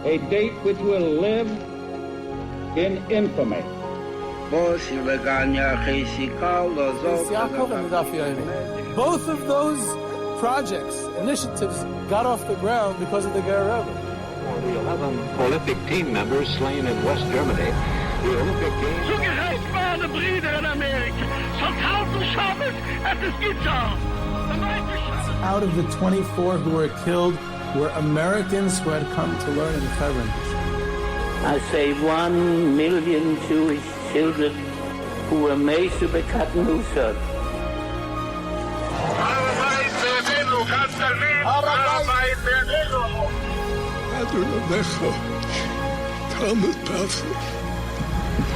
A date which will live in infamy. Both of those projects, initiatives, got off the ground because of the Ger Rebbe. For the 11 Olympic team members slain in West Germany, the Olympic Games... Zugerecht waren Brüder in Amerika. Schon 1000 Shabbos at the Zhiditchov. Out of the 24 who were killed were Americans who had come to learn in Hebron. I say 1 million Jewish children who were made to be cut loose.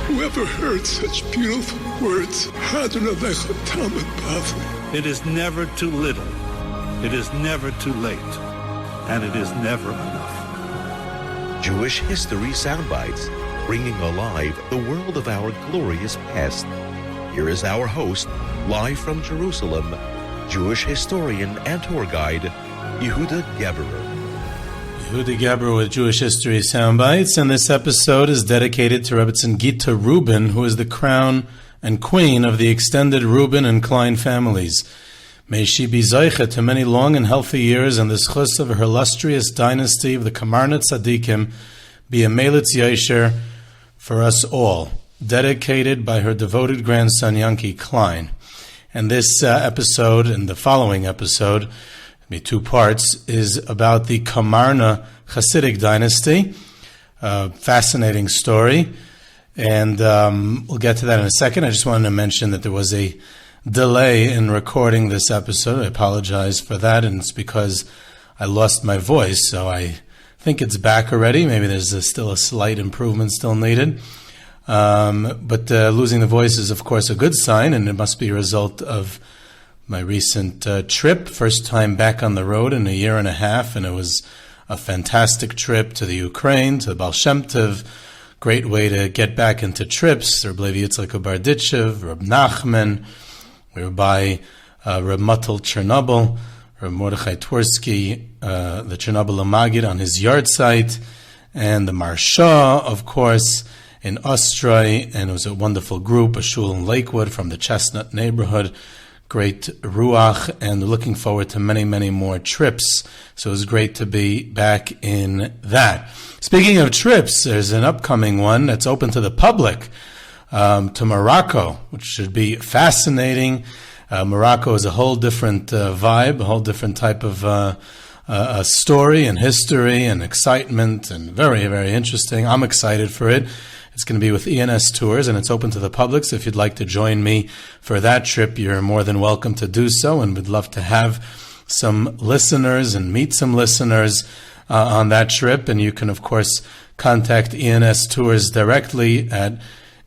Whoever heard such beautiful words? It is never too little. It is never too late. And it is never enough. Jewish History Soundbites, bringing alive the world of our glorious past. Here is our host, live from Jerusalem, Jewish historian and tour guide, Yehuda Geberer. Yehuda Geberer with Jewish History Soundbites, and this episode is dedicated to Rebbetzin Gita Rubin, who is the crown and queen of the extended Rubin and Klein families. May she be zeicha to many long and healthy years, and the schus of her illustrious dynasty of the Komarno Tzadikim be a melitz yesher for us all, dedicated by her devoted grandson Yanki Klein. And this episode and the following episode, be 2 parts, is about the Komarno Chassidic dynasty. Fascinating story, and we'll get to that in a second. I just wanted to mention that there was a delay in recording this episode. I apologize for that, and it's because I lost my voice, so I think it's back already. Maybe there's still a slight improvement still needed. But losing the voice is, of course, a good sign, and it must be a result of my recent trip. First time back on the road in a year and a half, and it was a fantastic trip to the Ukraine, to the Baal Shem Tov. Great way to get back into trips. Rav Eliezer Tzvi Reb Nachman. We were by Reb Matel Chernobyl, Reb Mordechai Twersky, the Chernobyl Magid on his yard site, and the Marsha, of course, in Ostray, and it was a wonderful group, a shul in Lakewood from the Chestnut neighborhood. Great ruach, and looking forward to many, many more trips. So it was great to be back in that. Speaking of trips, there's an upcoming one that's open to the public, to Morocco, which should be fascinating. Morocco is a whole different vibe, a whole different type of a story and history and excitement, and very, very interesting. I'm excited for it. It's going to be with ENS Tours, and it's open to the public, so if you'd like to join me for that trip, you're more than welcome to do so, and we'd love to have some listeners and meet some listeners on that trip. And you can, of course, contact ENS Tours directly at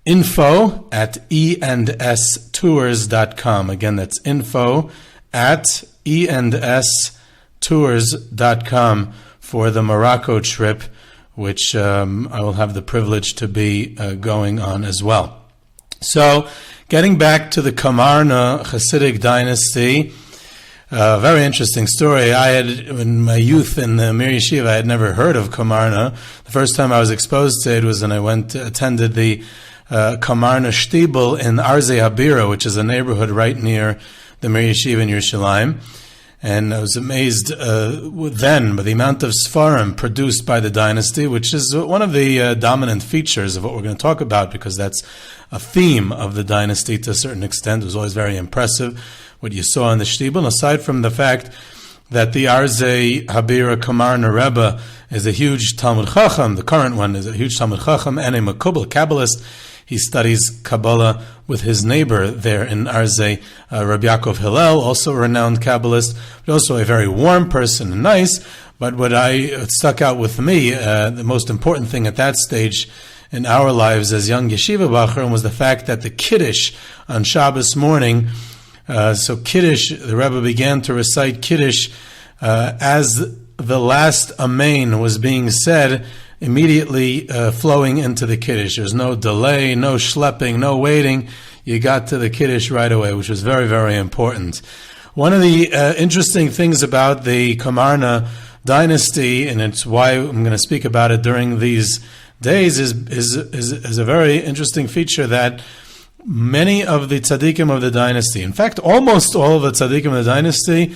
info@endstours.com. Again, that's info@endstours.com for the Morocco trip, which I will have the privilege to be going on as well. So, getting back to the Komarno Chassidic dynasty, very interesting story. I had, in my youth in the Mir Yeshiva, I had never heard of Komarno. The first time I was exposed to it was when I attended the Komarno Shtibel in Arzei Habira, which is a neighborhood right near the Mir Yeshiva in Yerushalayim. And I was amazed then by the amount of Sfarim produced by the dynasty, which is one of the dominant features of what we're going to talk about, because that's a theme of the dynasty to a certain extent. It was always very impressive what you saw in the Shtibel. And aside from the fact that the Arzei Habira Komarno Rebbe is a huge Talmud Chacham, the current one is a huge Talmud Chacham and a Makubal Kabbalist. He studies Kabbalah with his neighbor there in Arzei, Rabbi Yaakov Hillel, also a renowned Kabbalist, but also a very warm person and nice. But what stuck out with me, the most important thing at that stage in our lives as young yeshiva bachurim, was the fact that the Kiddush on Shabbos morning, so Kiddush, the Rebbe began to recite Kiddush as the last Amen was being said, immediately flowing into the Kiddush. There's no delay, no schlepping, no waiting. You got to the Kiddush right away, which was very, very important. One of the interesting things about the Komarno Dynasty, and it's why I'm going to speak about it during these days, is a very interesting feature that many of the tzaddikim of the dynasty, in fact, almost all of the tzaddikim of the dynasty,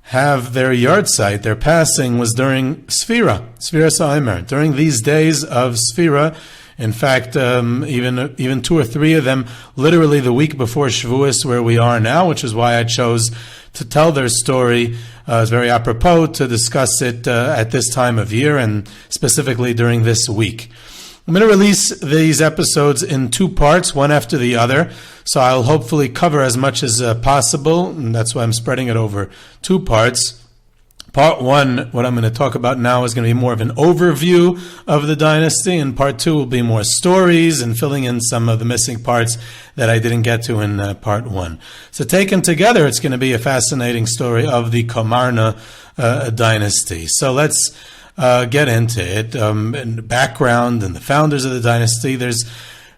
have their yard site, their passing was during Sfira Saimer, during these days of Sfira. In fact, even 2 or 3 of them, literally the week before Shavuos, where we are now, which is why I chose to tell their story. It's very apropos to discuss it at this time of year, and specifically during this week. I'm going to release these episodes in 2 parts, one after the other, so I'll hopefully cover as much as possible, and that's why I'm spreading it over 2 parts. Part 1, what I'm going to talk about now, is going to be more of an overview of the dynasty, and Part 2 will be more stories and filling in some of the missing parts that I didn't get to in Part 1. So taken together, it's going to be a fascinating story of the Komarno dynasty. So let's get into it, and the background and the founders of the dynasty.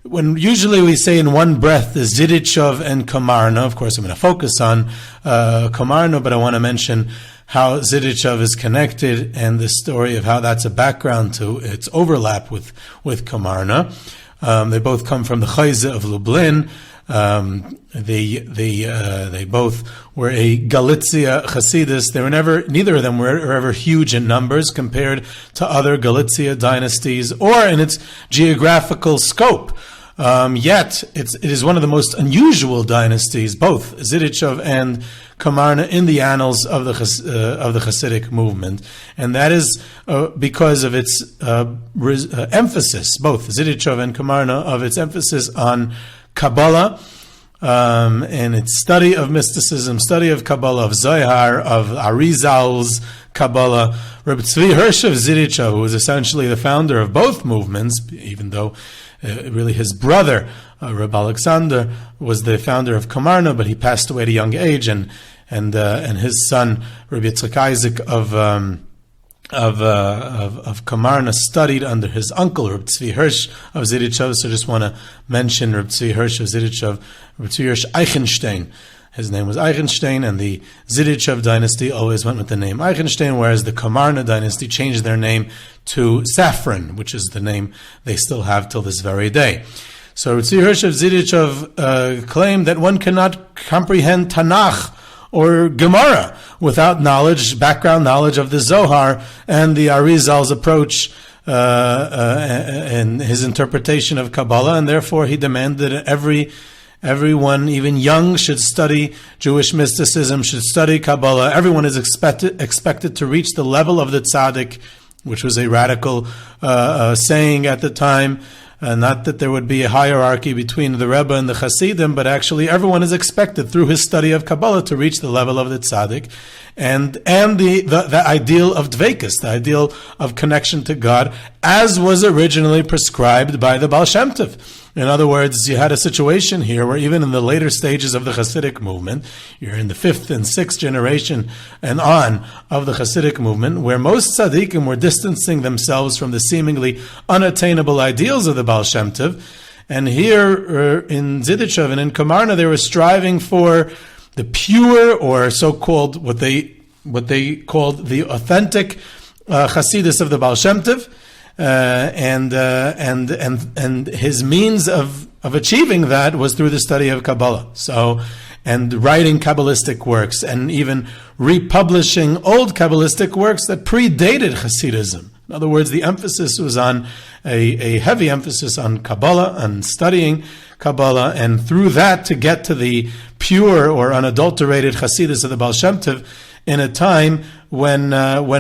Usually we say in one breath the Zhiditchov and Komarno. Of course, I'm going to focus on Komarno, but I want to mention how Zhiditchov is connected and the story of how that's a background to its overlap with Komarno. They both come from the Chayze of Lublin. They both were a Galicia Chassidus. Neither of them were ever huge in numbers compared to other Galicia dynasties or in its geographical scope. Yet it is one of the most unusual dynasties, both Zhiditchov and Komarno, in the annals of the Chassidic movement, and that is because of its emphasis, both Zhiditchov and Komarno, of its emphasis on Kabbalah, and its study of mysticism, study of Kabbalah, of Zohar, of Arizal's Kabbalah. Rav Tzvi of Zhiditchov, who was essentially the founder of both movements, even though really his brother, Rav Alexander, was the founder of Komarno, but he passed away at a young age, and his son, Rav Yitzchak Eizek of Komarno, studied under his uncle, Rav Tzvi of Zhiditchov. So I just want to mention Rav Tzvi of Zhiditchov, Rav Tzvi Eichenstein. His name was Eichenstein, and the Zhiditchov dynasty always went with the name Eichenstein, whereas the Komarno dynasty changed their name to Safran, which is the name they still have till this very day. So Rav Tzvi of Zhiditchov claimed that one cannot comprehend Tanakh or Gemara without background knowledge of the Zohar and the Arizal's approach and his interpretation of Kabbalah, and therefore he demanded that everyone, even young, should study Jewish mysticism, should study Kabbalah. Everyone is expected to reach the level of the tzaddik, which was a radical saying at the time. Not that there would be a hierarchy between the Rebbe and the Hasidim, but actually everyone is expected through his study of Kabbalah to reach the level of the tzaddik, and the ideal of dveikus, the ideal of connection to God, as was originally prescribed by the Baal Shem Tov. In other words, you had a situation here where even in the later stages of the Chassidic movement, you're in the 5th and 6th generation and on of the Chassidic movement, where most tzaddikim were distancing themselves from the seemingly unattainable ideals of the Baal Shem Tov. And here in Zhiditchov and in Komarno, they were striving for the pure, or so-called, what they called the authentic Chassidus of the Baal Shem Tov. And his means of achieving that was through the study of Kabbalah. So, and writing Kabbalistic works, and even republishing old Kabbalistic works that predated Hasidism. In other words, the emphasis was on a heavy emphasis on Kabbalah, on studying Kabbalah, and through that to get to the pure or unadulterated Hasidus of the Baal Shem Tov, in a time when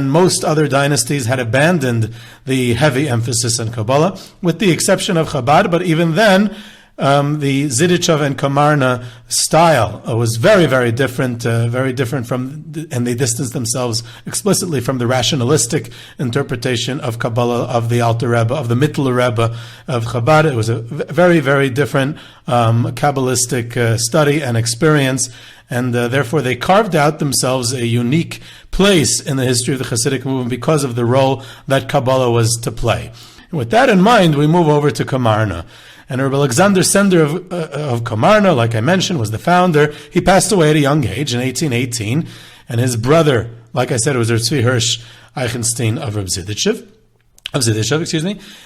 most other dynasties had abandoned the heavy emphasis on Kabbalah, with the exception of Chabad. But even then, the Zhiditchov and Komarno style was very, very different from, and they distanced themselves explicitly from the rationalistic interpretation of Kabbalah of the Alter Rebbe, of the Mittler Rebbe of Chabad. It was a very, very different Kabbalistic study and experience, and therefore they carved out themselves a unique place in the history of the Chassidic movement because of the role that Kabbalah was to play. And with that in mind, we move over to Komarno. And Rav Alexander Sender of Komarno, like I mentioned, was the founder. He passed away at a young age in 1818, and his brother, like I said, it was Rav Tzvi Hirsch Eichenstein of Zhiditchov,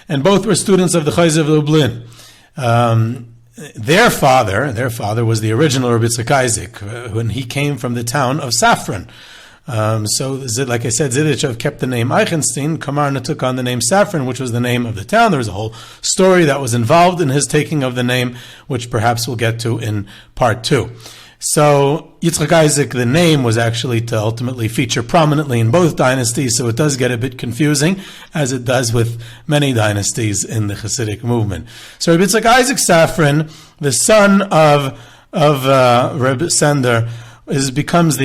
and both were students of the Chayz of Lublin. Their father was the original Rabbi Yitzchak Eizek, when he came from the town of Safran. So, like I said, Zhiditchov kept the name Eichenstein. Komarno took on the name Safran, which was the name of the town. There was a whole story that was involved in his taking of the name, which perhaps we'll get to in part 2. So, Yitzchak Eizek, the name, was actually to ultimately feature prominently in both dynasties, so it does get a bit confusing, as it does with many dynasties in the Chassidic movement. So, Rabbi Yitzchak Eizek Safran, the son of Reb Sender, becomes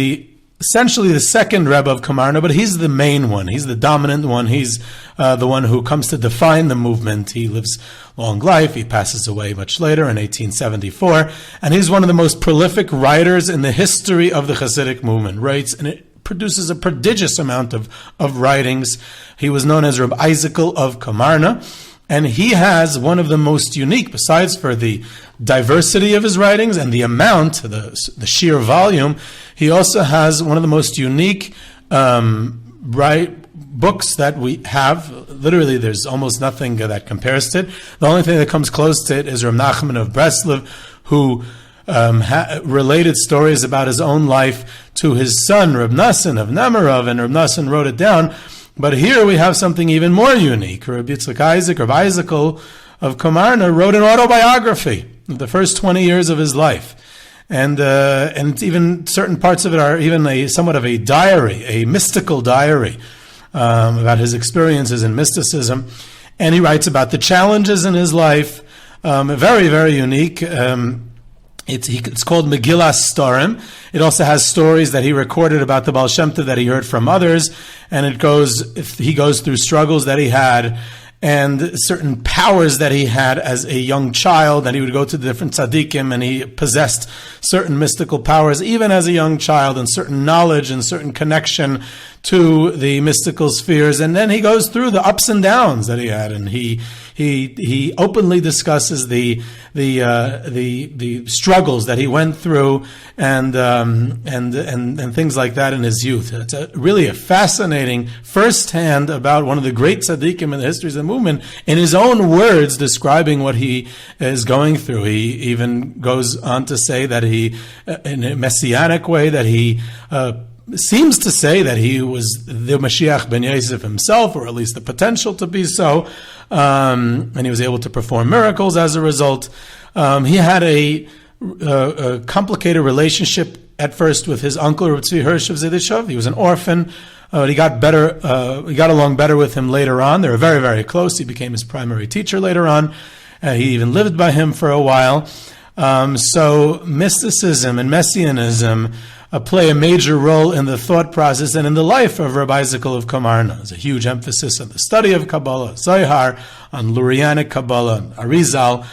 essentially the second Rebbe of Komarno, but he's the main one. He's the dominant one. He's the one who comes to define the movement. He lives a long life. He passes away much later in 1874, and he's one of the most prolific writers in the history of the Chassidic movement. Writes, and it produces a prodigious amount of writings. He was known as Reb Eizek of Komarno, and he has one of the most unique, besides for the diversity of his writings and the amount, the sheer volume, he also has one of the most unique books that we have. Literally, there's almost nothing that compares to it. The only thing that comes close to it is Rav Nachman of Breslov, who related stories about his own life to his son, Reb Nassan of Nemirov, and Reb Nassan wrote it down. But here we have something even more unique. Rabbi Yitzchak Eizek, Rabbi Eizek of Komarno, wrote an autobiography of the first 20 years of his life. And even certain parts of it are even somewhat of a diary, a mystical diary, about his experiences in mysticism. And he writes about the challenges in his life, very, very unique. It's called Megillas Storim. It also has stories that he recorded about the Baal Shem Tov that he heard from others, and he goes through struggles that he had and certain powers that he had as a young child, that he would go to the different tzaddikim and he possessed certain mystical powers even as a young child, and certain knowledge and certain connection to the mystical spheres. And then he goes through the ups and downs that he had, and he openly discusses the struggles that he went through and things like that in his youth. It's really a fascinating firsthand about one of the great tzaddikim in the histories of the movement, in his own words describing what he is going through. He even goes on to say that he, in a messianic way, that he seems to say that he was the Mashiach ben Yosef himself, or at least the potential to be so, and he was able to perform miracles as a result. He had a complicated relationship at first with his uncle Rav Tzvi Hirsch of Zhiditchov. He was an orphan. He got along better with him later on. They were very, very close. He became his primary teacher later on. He even lived by him for a while. So mysticism and messianism play a major role in the thought process and in the life of Rabbi Eizek of Komarno. There's a huge emphasis on the study of Kabbalah, Zohar, on Lurianic Kabbalah, Arizal,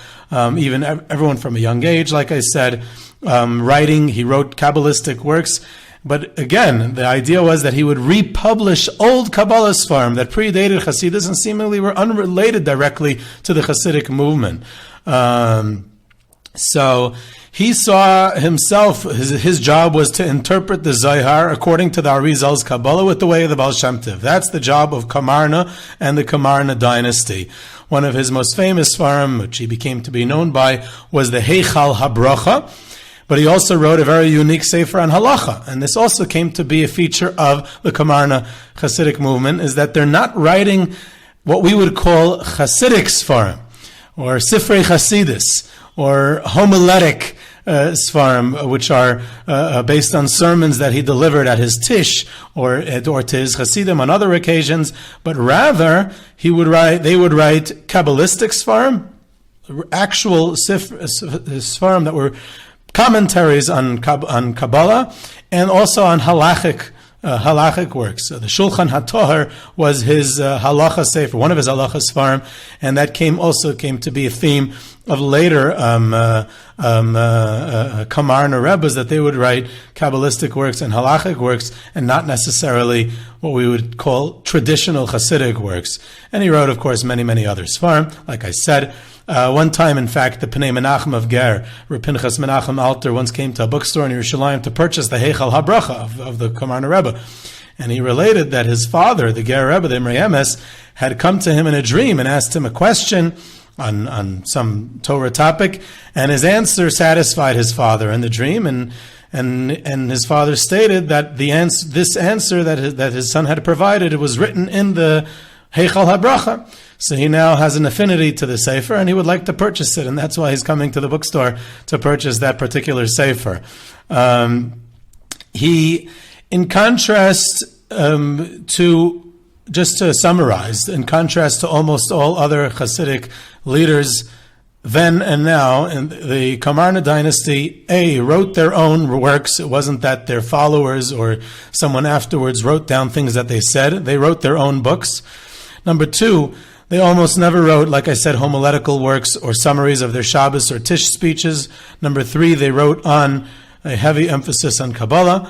even everyone from a young age, like I said, writing. He wrote Kabbalistic works. But again, the idea was that he would republish old Kabbalah Sfarim that predated Hasidus and seemingly were unrelated directly to the Hasidic movement. So he saw himself, his job was to interpret the Zohar according to the Arizal's Kabbalah with the way of the Baal Shem Tov. That's the job of Komarno and the Komarno Dynasty. One of his most famous Sfarim, which he became to be known by, was the Heichal Habracha. But he also wrote a very unique Sefer on Halacha. And this also came to be a feature of the Komarno Chassidic movement, is that they're not writing what we would call Chassidic Sfarim, or Sifrei Chasidus, or homiletic Sfarim, which are based on sermons that he delivered at his Tish or to his Hasidim on other occasions, but rather they would write Kabbalistic Sfarim, actual Sfarim that were commentaries on Kabbalah, and also on halachic works. So the Shulchan Hatohar was his halacha sefer, one of his halacha sfarim, and that came to be a theme of later Komarno Rebbes, that they would write Kabbalistic works and halachic works, and not necessarily what we would call traditional Chassidic works. And he wrote, of course, many, many other sfarim, like I said. One time, in fact, the Pnei Menachem of Ger, Reb Pinchas Menachem Alter, once came to a bookstore in Yerushalayim to purchase the Heichal Habracha of the Komarno Rebbe. And he related that his father, the Ger Rebbe, the Imrei Emes, had come to him in a dream and asked him a question on some Torah topic, and his answer satisfied his father in the dream, and his father stated that this answer that his son had provided, it was written in the Heichal Habracha. So he now has an affinity to the Sefer, and he would like to purchase it, and that's why he's coming to the bookstore to purchase that particular Sefer. In contrast just to summarize, in contrast to almost all other Chassidic leaders then and now, in the Komarno Dynasty, wrote their own works. It wasn't that their followers or someone afterwards wrote down things that they said. They wrote their own books. Number two, they almost never wrote, like I said, homiletical works or summaries of their Shabbos or Tish speeches. Number three, they wrote on a heavy emphasis on Kabbalah.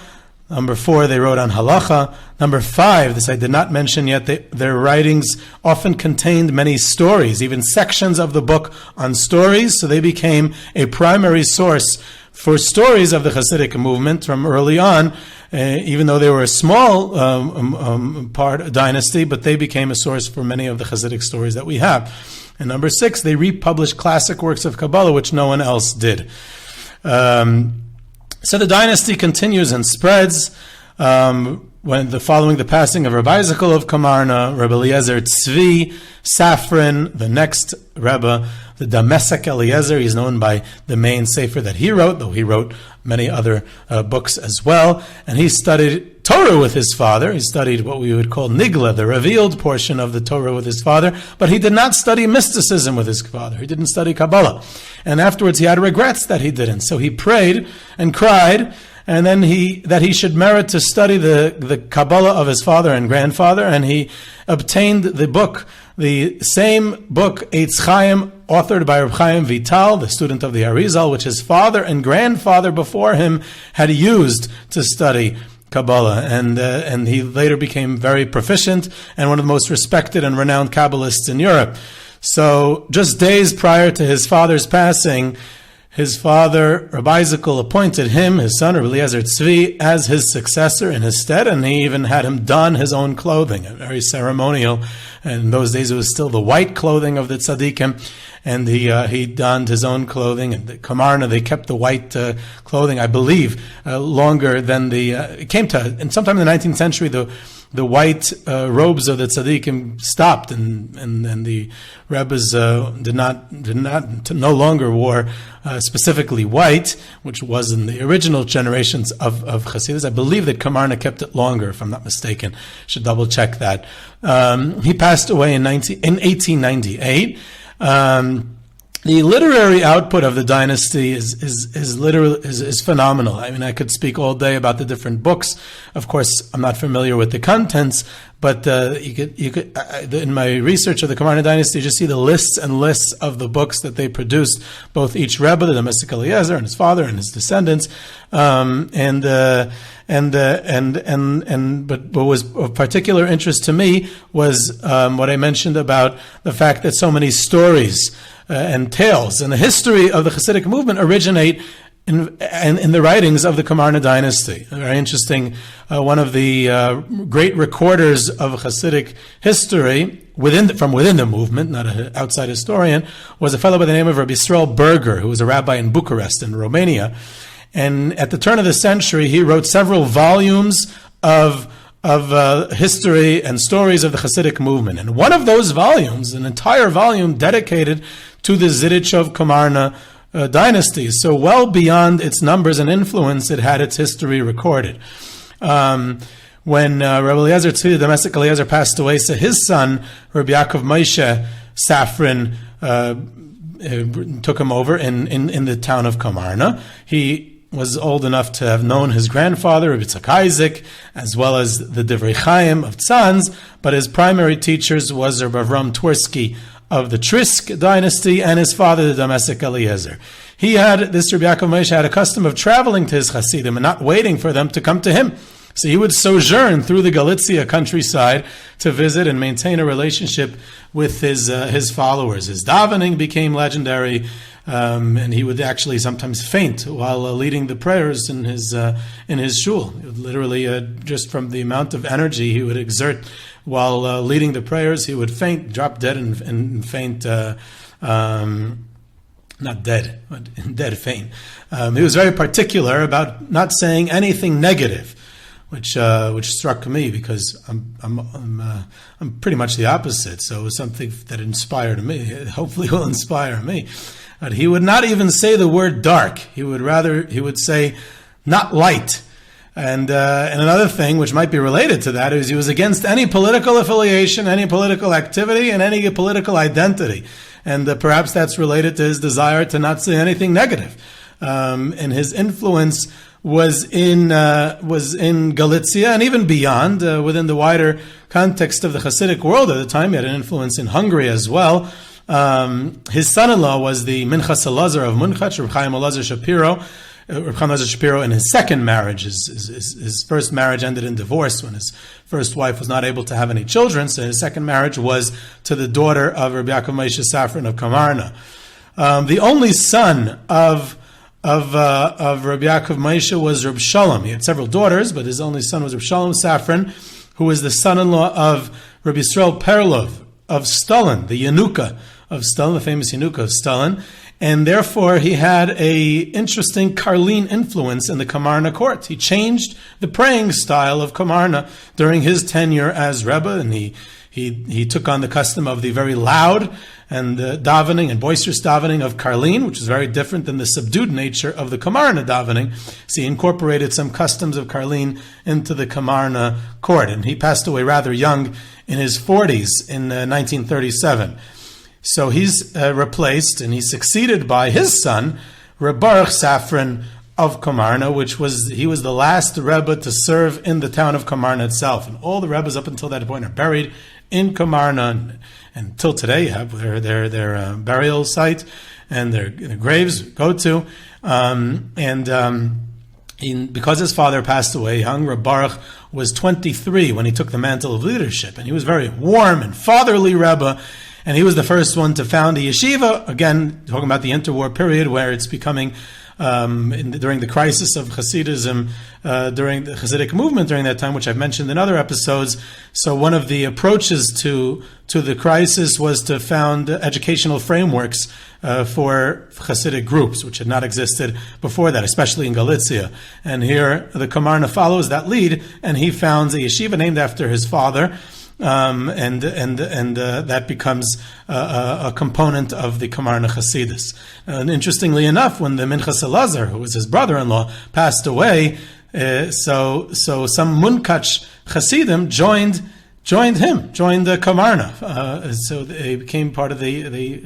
Number four, they wrote on halacha. Number five, this I did not mention yet, their writings often contained many stories, even sections of the book on stories, so they became a primary source for stories of the Chassidic movement from early on, even though they were a small dynasty, but they became a source for many of the Chassidic stories that we have. And number six, they republished classic works of Kabbalah, which no one else did. So the dynasty continues and spreads. Following the passing of Rabbi Eizek of Komarno, Rav Eliezer Tzvi Safran, the next Rebbe, the Damesek Eliezer, he's known by the main sefer that he wrote, though he wrote many other books as well. And he studied Torah with his father. He studied what we would call Nigla, the revealed portion of the Torah with his father, but he did not study mysticism with his father. He didn't study Kabbalah. And afterwards he had regrets that he didn't. So he prayed and cried, and then that he should merit to study the Kabbalah of his father and grandfather, and he obtained the book, the same book, Eitz Chaim, authored by Rav Chaim Vital, the student of the Arizal, which his father and grandfather before him had used to study Kabbalah, and he later became very proficient and one of the most respected and renowned Kabbalists in Europe. So just days prior to his father's passing, his father, Rabbi Eizek, appointed him, his son, Rav Eliezer Tzvi, as his successor in his stead, and he even had him don his own clothing, very ceremonial. And in those days, it was still the white clothing of the tzaddikim, and he donned his own clothing. And the Komarno, they kept the white clothing, I believe, longer than it came to, and sometime in the 19th century, the white robes of the tzaddikim stopped, and the Rebbes no longer wore specifically white, which was in the original generations of Hasidus. I believe that Komarno kept it longer, if I'm not mistaken. Should double check that. He passed away in 1898. The literary output of the dynasty is phenomenal. I mean, I could speak all day about the different books. Of course, I'm not familiar with the contents, but you could in my research of the Komarno Dynasty, you just see the lists and lists of the books that they produced, both each Rebbe, the Damesek Eliezer, and his father and his descendants, but what was of particular interest to me was what I mentioned about the fact that so many stories and tales and the history of the Chassidic movement originate in the writings of the Komarno Dynasty. Very interesting. One of the great recorders of Chassidic history from within the movement, not an outside historian, was a fellow by the name of Rabbi Yisrael Berger, who was a rabbi in Bucharest in Romania. And at the turn of the century, he wrote several volumes of history and stories of the Chassidic movement. And one of those volumes, an entire volume dedicated to the Zhiditchov Komarno dynasty. So well beyond its numbers and influence, it had its history recorded. When Rav Eliezer Tzvi, the Damesek Eliezer, passed away, so his son, Rabbi Yaakov Moshe Safran, took him over in the town of Komarno. He was old enough to have known his grandfather, Rabbi Yitzchak Eizek, as well as the Divrei Chaim of Tzanz, but his primary teachers was Rabbi Avram Twersky of the Trisk dynasty, and his father, the Damesek Eliezer. This Rabbi Yaakov Moshe had a custom of traveling to his Hasidim and not waiting for them to come to him. So he would sojourn through the Galicia countryside to visit and maintain a relationship with his followers. His davening became legendary, and he would actually sometimes faint while leading the prayers in his shul. He would literally, just from the amount of energy he would exert while leading the prayers, he would faint, drop dead, and faint. Not dead, but dead faint. He was very particular about not saying anything negative, which struck me because I'm pretty much the opposite. So it was something that inspired me. Hopefully, will inspire me. But he would not even say the word dark. He would say not light. And another thing which might be related to that is he was against any political affiliation, any political activity, and any political identity. And perhaps that's related to his desire to not say anything negative. And his influence was in Galicia and even beyond, within the wider context of the Chassidic world at the time. He had an influence in Hungary as well. His son-in-law was the Minchas Elazar of Munchach, Rav Chaim Eliezer Shapiro. Rav Chaim Eliezer Shapiro, in his second marriage, his first marriage ended in divorce when his first wife was not able to have any children. So his second marriage was to the daughter of Rabbi Yaakov Safran of Komarno. The only son of Rabbi Yaakov Moshe was Rav Shalom. He had several daughters, but his only son was Rav Shalom Safran, who was the son-in-law of Rabbi Yisrael Perlov of Stalin, the Yanuka of Stalin, the famous Yanuka of Stalin. And therefore, he had a interesting Karlin influence in the Komarno court. He changed the praying style of Komarno during his tenure as Rebbe, and he took on the custom of the very loud and davening and boisterous davening of Karlin, which is very different than the subdued nature of the Komarno davening. So he incorporated some customs of Karlin into the Komarno court, and he passed away rather young in his 40s in 1937. So he's replaced, and he's succeeded by his son, Reb Baruch Safran of Komarno, he was the last Rebbe to serve in the town of Komarno itself. And all the Rebbes up until that point are buried in Komarno, and until today have their burial site and their graves go to. Because his father passed away young, Reb Baruch was 23 when he took the mantle of leadership, and he was very warm and fatherly Rebbe. And he was the first one to found a yeshiva, again, talking about the interwar period where it's becoming, during the crisis of Hasidism, during the Chassidic movement during that time, which I've mentioned in other episodes. So one of the approaches to the crisis was to found educational frameworks for Chassidic groups, which had not existed before that, especially in Galicia. And here the Komarno follows that lead, and he founds a yeshiva named after his father. And that becomes a component of the Komarno Hasidus. And interestingly enough, when the Minchas Elazar, who was his brother-in-law, passed away, so some Munkach Hasidim joined the Komarno. So they became part of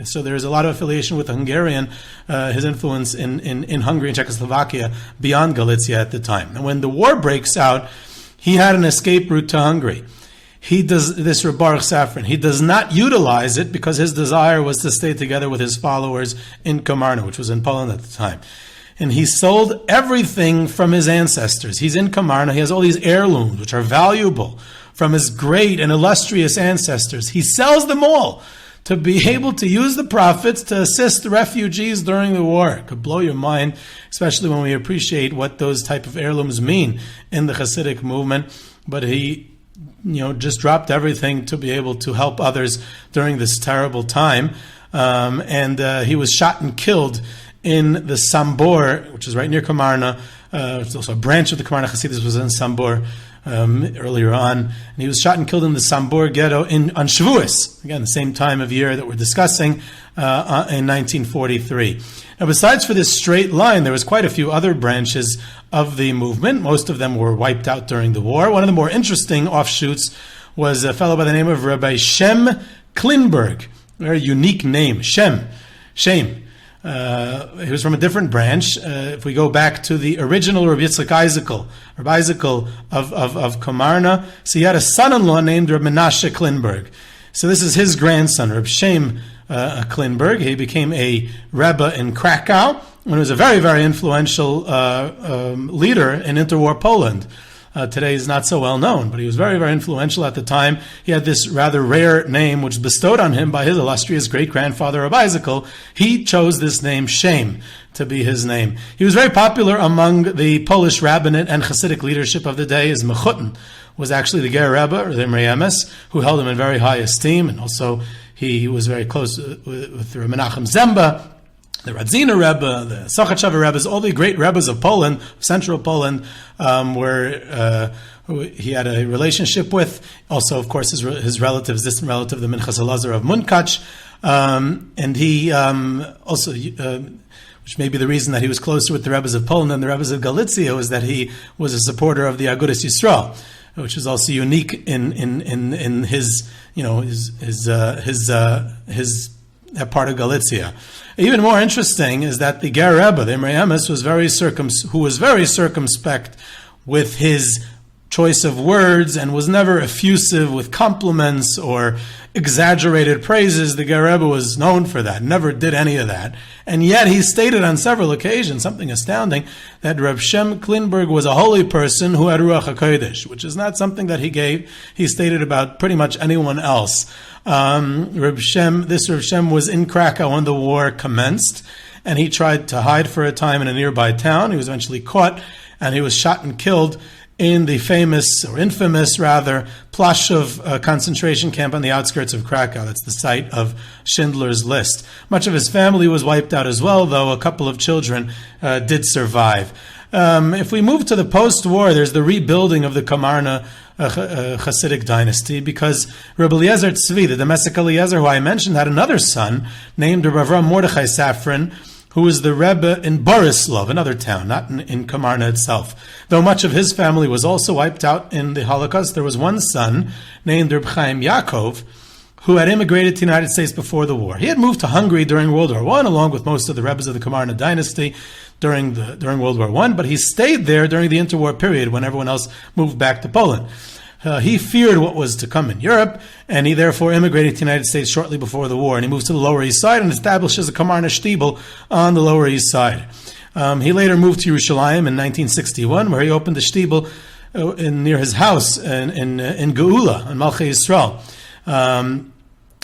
so there's a lot of affiliation with the Hungarian, his influence in Hungary and Czechoslovakia beyond Galicia at the time. And when the war breaks out, he had an escape route to Hungary. He does this, Reb Baruch Safran. He does not utilize it because his desire was to stay together with his followers in Komarno, which was in Poland at the time. And he sold everything from his ancestors. He's in Komarno. He has all these heirlooms, which are valuable, from his great and illustrious ancestors. He sells them all to be able to use the profits to assist the refugees during the war. It could blow your mind, especially when we appreciate what those type of heirlooms mean in the Chassidic movement. But he just dropped everything to be able to help others during this terrible time. And he was shot and killed in the Sambor, which is right near Komarno. It's also a branch of the Komarno Hasidus was in Sambor earlier on. And he was shot and killed in the Sambor ghetto on Shavuos, again, the same time of year that we're discussing, in 1943. Now, besides for this straight line, there was quite a few other branches of the movement. Most of them were wiped out during the war. One of the more interesting offshoots was a fellow by the name of Rabbi Shem Klinberg. Very unique name, Shem. He was from a different branch. If we go back to the original Rabbi Yitzchak Rabbi Eizek of Komarno, so he had a son-in-law named Rabbi Menashe Klinberg. So this is his grandson, Rabbi Shem Klinberg. He became a Rebbe in Krakow and was a very, very influential leader in interwar Poland. today is not so well known, but he was very, very influential at the time. He had this rather rare name, which was bestowed on him by his illustrious great-grandfather of Eizek. He chose this name, Shem, to be his name. He was very popular among the Polish rabbinate and Chassidic leadership of the day. His mechutin was actually the Ger Rebbe, or the Imrei Emes, who held him in very high esteem, and also he was very close with the Menachem Zemba, the Radzina Rebbe, the Sochachover Rebbes, all the great Rebbes of Poland, central Poland, who he had a relationship with. Also, of course, his relatives, distant relative, the Minchas Elazar of Munkach, and he also, which may be the reason that he was closer with the Rebbes of Poland than the Rebbes of Galicia, was that he was a supporter of the Agudas Yisrael, which is also unique in his part of Galicia. Even more interesting is that the Ger Rebbe, the Imrei Emes, was very circumspect with his choice of words and was never effusive with compliments or exaggerated praises. The Ger Rebbe was known for that, never did any of that. And yet he stated on several occasions, something astounding, that Reb Shem Klinberg was a holy person who had Ruach HaKodesh, which is not something that he stated about pretty much anyone else. Reb Shem was in Krakow when the war commenced, and he tried to hide for a time in a nearby town. He was eventually caught, and he was shot and killed in the infamous Plaszów concentration camp on the outskirts of Krakow. That's the site of Schindler's List. Much of his family was wiped out as well, though a couple of children did survive. If we move to the post-war, there's the rebuilding of the Komarno Chassidic dynasty, because Rav Eliezer Tzvi, the Damesek Eliezer, who I mentioned, had another son named Rav Mordechai Safran, who was the Rebbe in Borislav, another town, not in Komarno itself. Though much of his family was also wiped out in the Holocaust, there was one son named Rav Chaim Yaakov, who had immigrated to the United States before the war. He had moved to Hungary during World War I, along with most of the Rebbes of the Komarno Dynasty during World War I, but he stayed there during the interwar period when everyone else moved back to Poland. He feared what was to come in Europe, and he therefore immigrated to the United States shortly before the war, and he moves to the Lower East Side and establishes a Komarno Shtibel on the Lower East Side. He later moved to Yerushalayim in 1961, where he opened a Shtibel near his house in Geula, in Malchei Yisrael.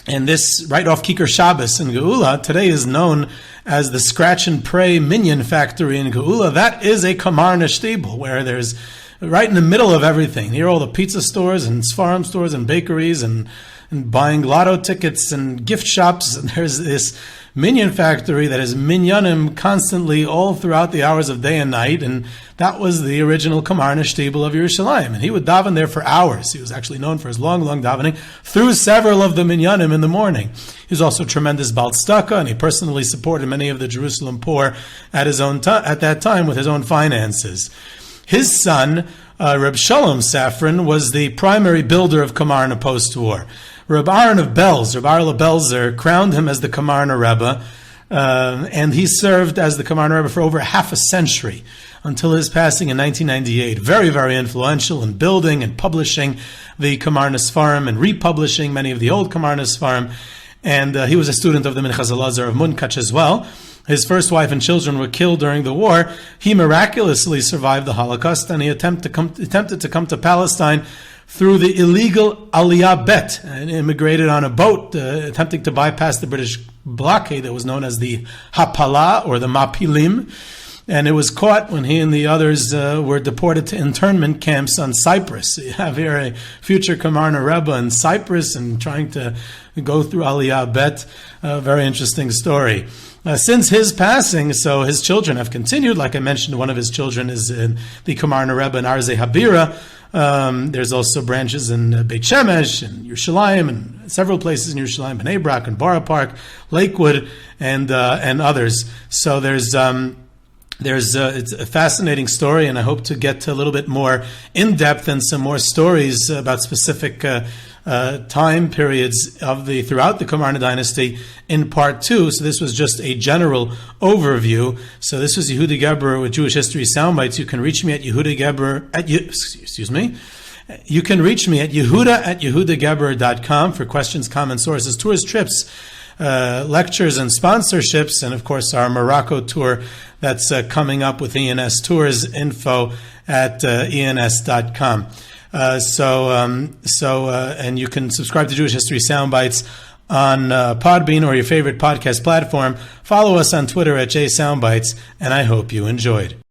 And this, right off Kikar Shabbos in Geula, today is known as the Scratch and Pray Minion Factory in Geula. That is a Komarno Shtibel, where there's right in the middle of everything. Here are all the pizza stores and Sfarim stores and bakeries and buying lotto tickets and gift shops. And there's this minion factory that is minyanim constantly all throughout the hours of day and night. And that was the original Komarno Shtibel of Yerushalayim. And he would daven there for hours. He was actually known for his long, long davening through several of the minyanim in the morning. He was also tremendous Baal Tzedakah, and he personally supported many of the Jerusalem poor at that time with his own finances. His son, Rav Shalom Safran, was the primary builder of Komarno post-war. Reb Aaron of Belz, Reb Arla Belzer, crowned him as the Komarno Rebbe, and he served as the Komarno Rebbe for over half a century until his passing in 1998. Very, very influential in building and publishing the Komarno Sfarim and republishing many of the old Komarno Sfarim, and he was a student of the Minchas Elazar of Munkach as well. His first wife and children were killed during the war. He miraculously survived the Holocaust, and he attempted to come to Palestine through the illegal Aliyah Bet, and immigrated on a boat, attempting to bypass the British blockade that was known as the Hapala, or the Mapilim. And it was caught when he and the others were deported to internment camps on Cyprus. You have here a future Komarno Rebbe in Cyprus and trying to go through Aliyah Bet. Very interesting story. Since his passing, so his children have continued. Like I mentioned, one of his children is in the Komarno Rebbe in Arzei Habira. There's also branches in Beit Shemesh and Yerushalayim and several places in Yerushalayim, Bnei Brak and Borough Park, Lakewood, and others. So there's it's a fascinating story, and I hope to get a little bit more in depth and some more stories about specific time periods throughout the Komarno Dynasty in part 2. So this was just a general overview. So this was Yehuda Geber with Jewish History Soundbites. You can reach me at You can reach me at yehuda@yehudageber.com for questions, comments, sources, tours, trips, lectures and sponsorships, and of course our Morocco tour that's coming up with ENS Tours. Info at ens.com. And you can subscribe to Jewish History Soundbites on Podbean or your favorite podcast platform. Follow us on Twitter at JSoundbites, and I hope you enjoyed.